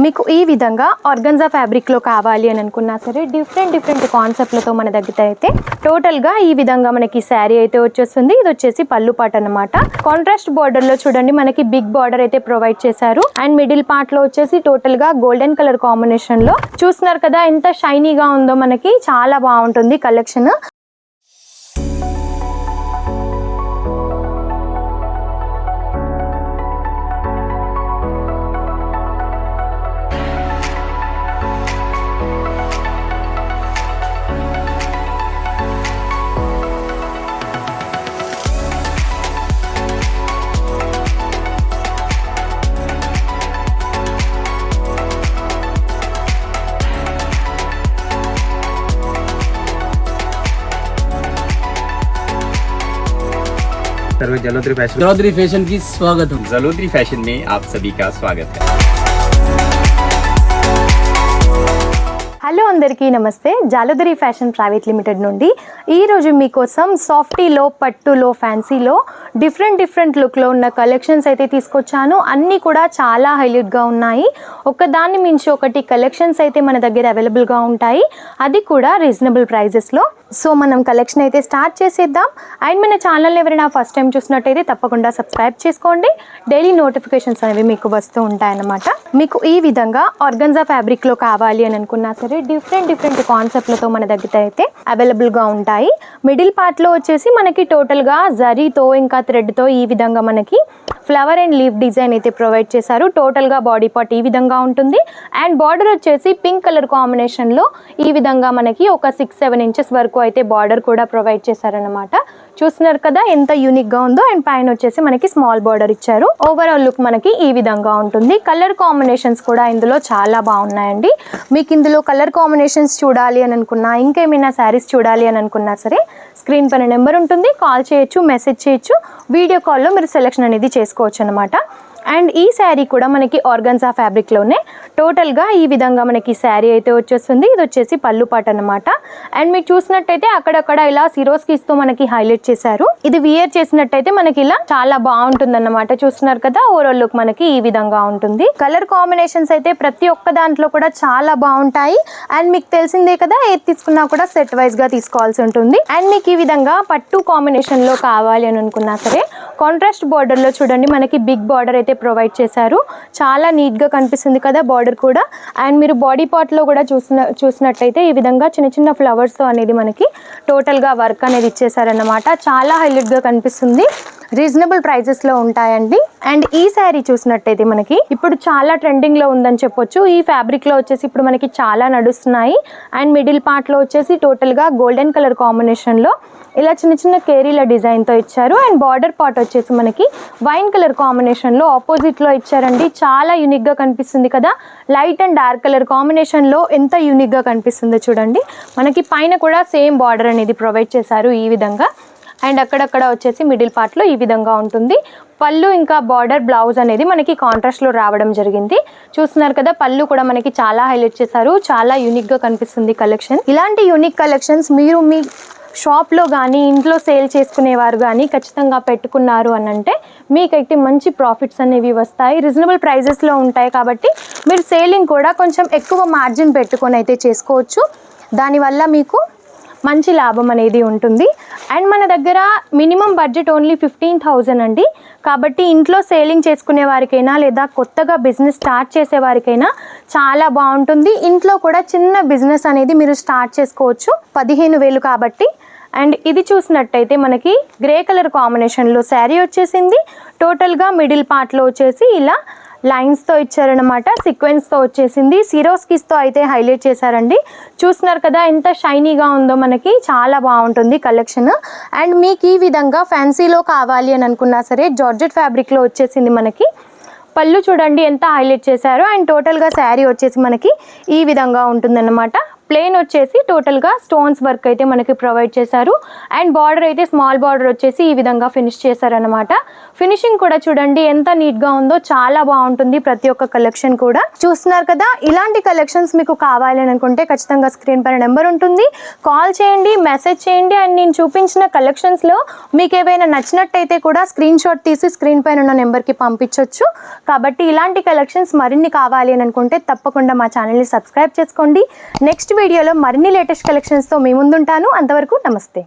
మీకు ఈ విధంగా ఆర్గన్జా ఫ్యాబ్రిక్లో కావాలి అని అనుకున్నా సరే డిఫరెంట్ కాన్సెప్ట్లతో మన దగ్గర అయితే టోటల్గా ఈ విధంగా మనకి శారీ అయితే వచ్చేస్తుంది. ఇది వచ్చేసి పళ్ళు పాట అనమాట. కాంట్రాస్ట్ బార్డర్లో చూడండి మనకి బిగ్ బార్డర్ అయితే ప్రొవైడ్ చేశారు. అండ్ మిడిల్ పార్ట్లో వచ్చేసి టోటల్గా గోల్డెన్ కలర్ కాంబినేషన్లో చూస్తున్నారు కదా ఎంత షైనీగా ఉందో, మనకి చాలా బాగుంటుంది కలెక్షన్. जलोदरी फैशन की स्वागत। जलोदरी फैशन में आप सभी का स्वागत है। హలో అందరికీ నమస్తే. జాలోదరి ఫ్యాషన్ ప్రైవేట్ లిమిటెడ్ నుండి ఈరోజు మీకోసం సాఫ్టీలో, పట్టులో, ఫ్యాన్సీలో డిఫరెంట్ లుక్లో ఉన్న కలెక్షన్స్ అయితే తీసుకొచ్చాను. అన్నీ కూడా చాలా హైలైట్గా ఉన్నాయి. ఒకదాన్ని మించి ఒకటి కలెక్షన్స్ అయితే మన దగ్గర అవైలబుల్గా ఉంటాయి, అది కూడా రీజనబుల్ ప్రైజెస్లో. సో మనం కలెక్షన్ అయితే స్టార్ట్ చేసేద్దాం. అండ్ మన ఛానల్ని ఎవరైనా ఫస్ట్ టైం చూసినట్టయితే తప్పకుండా సబ్స్క్రైబ్ చేసుకోండి. డైలీ నోటిఫికేషన్స్ అనేవి మీకు వస్తూ ఉంటాయన్నమాట. మీకు ఈ విధంగా ఆర్గన్జా ఫ్యాబ్రిక్లో కావాలి అని అనుకున్నా సరే డిఫరెంట్ కాన్సెప్ట్లతో మన దగ్గర అయితే అవైలబుల్గా ఉంటాయి. మిడిల్ పార్ట్లో వచ్చేసి మనకి టోటల్గా జరీతో ఇంకా థ్రెడ్తో ఈ విధంగా మనకి ఫ్లవర్ అండ్ లీఫ్ డిజైన్ అయితే ప్రొవైడ్ చేశారు. టోటల్గా బాడీ పార్ట్ ఈ విధంగా ఉంటుంది. అండ్ బార్డర్ వచ్చేసి పింక్ కలర్ కాంబినేషన్లో ఈ విధంగా మనకి ఒక 6-7 ఇంచెస్ వరకు అయితే బార్డర్ కూడా ప్రొవైడ్ చేశారనమాట. చూస్తున్నారు కదా ఎంత యూనిక్గా ఉందో. అండ్ పైన వచ్చేసి మనకి స్మాల్ బార్డర్ ఇచ్చారు. ఓవరాల్ లుక్ మనకి ఈ విధంగా ఉంటుంది. కలర్ కాంబినేషన్స్ కూడా ఇందులో చాలా బాగున్నాయండి. మీకు ఇందులో కలర్ కాంబినేషన్స్ చూడాలి అని అనుకున్నా, ఇంకేమైనా శారీస్ చూడాలి అని అనుకున్నా సరే స్క్రీన్ పైన నెంబర్ ఉంటుంది, కాల్ చేయొచ్చు, మెసేజ్ చేయొచ్చు. వీడియో కాల్లో మీరు సెలెక్షన్ అనేది చేసుకోవచ్చు అనమాట. అండ్ ఈ శారీ కూడా మనకి ఆర్గన్జా ఫ్యాబ్రిక్లోనే టోటల్గా ఈ విధంగా మనకి శారీ అయితే వచ్చేస్తుంది. ఇది వచ్చేసి పళ్ళు పాట అనమాట. అండ్ మీరు చూసినట్టయితే అక్కడక్కడ ఇలా సిరోస్కిస్తో మనకి హైలైట్ చేశారు. ఇది వియర్ చేసినట్టయితే మనకి ఇలా చాలా బాగుంటుంది అన్నమాట. చూస్తున్నారు కదా ఓవరాల్ లుక్ మనకి ఈ విధంగా ఉంటుంది. కలర్ కాంబినేషన్స్ అయితే ప్రతి ఒక్క దాంట్లో కూడా చాలా బాగుంటాయి. అండ్ మీకు తెలిసిందే కదా, ఏది తీసుకున్నా కూడా సెట్ వైజ్ గా తీసుకోవాల్సి ఉంటుంది. అండ్ మీకు ఈ విధంగా పట్టు కాంబినేషన్ లో కావాలి అని అనుకున్నా సరే కాంట్రాస్ట్ బార్డర్ లో చూడండి మనకి బిగ్ బార్డర్ అయితే ప్రొవైడ్ చేశారు. చాలా నీట్ గా కనిపిస్తుంది కదా బార్డర్ కూడా. అండ్ మీరు బాడీ పార్ట్ లో కూడా చూసినట్టయితే ఈ విధంగా చిన్న ఫ్లవర్స్ తో అనేది మనకి టోటల్ గా వర్క్ అనేది ఇచ్చేసారన్నమాట. చాలా హైలైట్ గా కనిపిస్తుంది. రీజనబుల్ ప్రైజెస్ లో ఉంటాయండి. అండ్ ఈ శారీ చూసినట్టయితే మనకి ఇప్పుడు చాలా ట్రెండింగ్ లో ఉందని చెప్పొచ్చు. ఈ ఫ్యాబ్రిక్ లో వచ్చేసి ఇప్పుడు మనకి చాలా నడుస్తున్నాయి. అండ్ మిడిల్ పార్ట్ లో వచ్చేసి టోటల్ గా గోల్డెన్ కలర్ కాంబినేషన్ లో ఇలా చిన్న కేరీల డిజైన్ తో ఇచ్చారు. అండ్ బార్డర్ పార్ట్ వచ్చేసి మనకి వైన్ కలర్ కాంబినేషన్ లో ఆపోజిట్ లో ఇచ్చారండి. చాలా యూనిక్ గా కనిపిస్తుంది కదా. Light and dark colour combination లో ఎంత యూనిక్ గా కనిపిస్తుందో చూడండి. మనకి పైన కూడా సేమ్ బార్డర్ అనేది ప్రొవైడ్ చేశారు ఈ విధంగా. అండ్ అక్కడక్కడ వచ్చేసి మిడిల్ పార్ట్లో ఈ విధంగా ఉంటుంది. పళ్ళు ఇంకా బార్డర్ బ్లౌజ్ అనేది మనకి కాంట్రాస్ట్లో రావడం జరిగింది. చూస్తున్నారు కదా పళ్ళు కూడా మనకి చాలా హైలైట్ చేశారు. చాలా యూనిక్గా కనిపిస్తుంది కలెక్షన్. ఇలాంటి యూనిక్ కలెక్షన్స్ మీరు మీ షాప్లో కానీ ఇంట్లో సేల్ చేసుకునేవారు కానీ ఖచ్చితంగా పెట్టుకున్నారు అని అంటే మీకైతే మంచి ప్రాఫిట్స్ అనేవి వస్తాయి. రీజనబుల్ ప్రైజెస్లో ఉంటాయి కాబట్టి మీరు సేలింగ్ కూడా కొంచెం ఎక్కువ మార్జిన్ పెట్టుకొని అయితే చేసుకోవచ్చు. దానివల్ల మీకు మంచి లాభం అనేది ఉంటుంది. అండ్ మన దగ్గర మినిమం బడ్జెట్ ఓన్లీ 15,000 అండి. కాబట్టి ఇంట్లో సేలింగ్ చేసుకునే వారికైనా లేదా కొత్తగా బిజినెస్ స్టార్ట్ చేసే వారికైనా చాలా బాగుంటుంది. ఇంట్లో కూడా చిన్న బిజినెస్ అనేది మీరు స్టార్ట్ చేసుకోవచ్చు 15,000 కాబట్టి. అండ్ ఇది చూసినట్టయితే మనకి గ్రే కలర్ కాంబినేషన్లో శారీ వచ్చేసింది. టోటల్గా మిడిల్ పార్ట్లో వచ్చేసి ఇలా లైన్స్తో ఇచ్చారనమాట. సీక్వెన్స్తో వచ్చేసింది. సిరోస్కిస్తో అయితే హైలైట్ చేశారండి. చూస్తున్నారు కదా ఎంత షైనీగా ఉందో, మనకి చాలా బాగుంటుంది కలెక్షన్. అండ్ మీకు ఈ విధంగా ఫ్యాన్సీలో కావాలి అని అనుకున్నా సరే జార్జెట్ ఫ్యాబ్రిక్లో వచ్చేసింది మనకి. పళ్ళు చూడండి ఎంత హైలైట్ చేశారో. అండ్ టోటల్గా శారీ వచ్చేసి మనకి ఈ విధంగా ఉంటుందన్నమాట. ప్లెయిన్ వచ్చేసి టోటల్గా స్టోన్స్ వర్క్ అయితే మనకి ప్రొవైడ్ చేశారు. అండ్ బార్డర్ అయితే స్మాల్ బార్డర్ వచ్చేసి ఈ విధంగా ఫినిష్ చేశారనమాట. ఫినిషింగ్ కూడా చూడండి ఎంత నీట్గా ఉందో, చాలా బాగుంటుంది ప్రతి ఒక్క కలెక్షన్ కూడా. చూస్తున్నారు కదా, ఇలాంటి కలెక్షన్స్ మీకు కావాలి అని అనుకుంటే ఖచ్చితంగా స్క్రీన్ పైన నెంబర్ ఉంటుంది, కాల్ చేయండి, మెసేజ్ చేయండి. అండ్ నేను చూపించిన కలెక్షన్స్లో మీకు ఏవైనా నచ్చినట్టయితే కూడా స్క్రీన్ షాట్ తీసి స్క్రీన్ పైన ఉన్న నెంబర్కి పంపించవచ్చు. కాబట్టి ఇలాంటి కలెక్షన్స్ మరిన్ని కావాలి అని అనుకుంటే తప్పకుండా మా ఛానల్ని సబ్స్క్రైబ్ చేసుకోండి. నెక్స్ట్ వీడియోలో మరిన్ని లేటెస్ట్ కలెక్షన్స్తో మీ ముందుంటాను. అంతవరకు నమస్తే.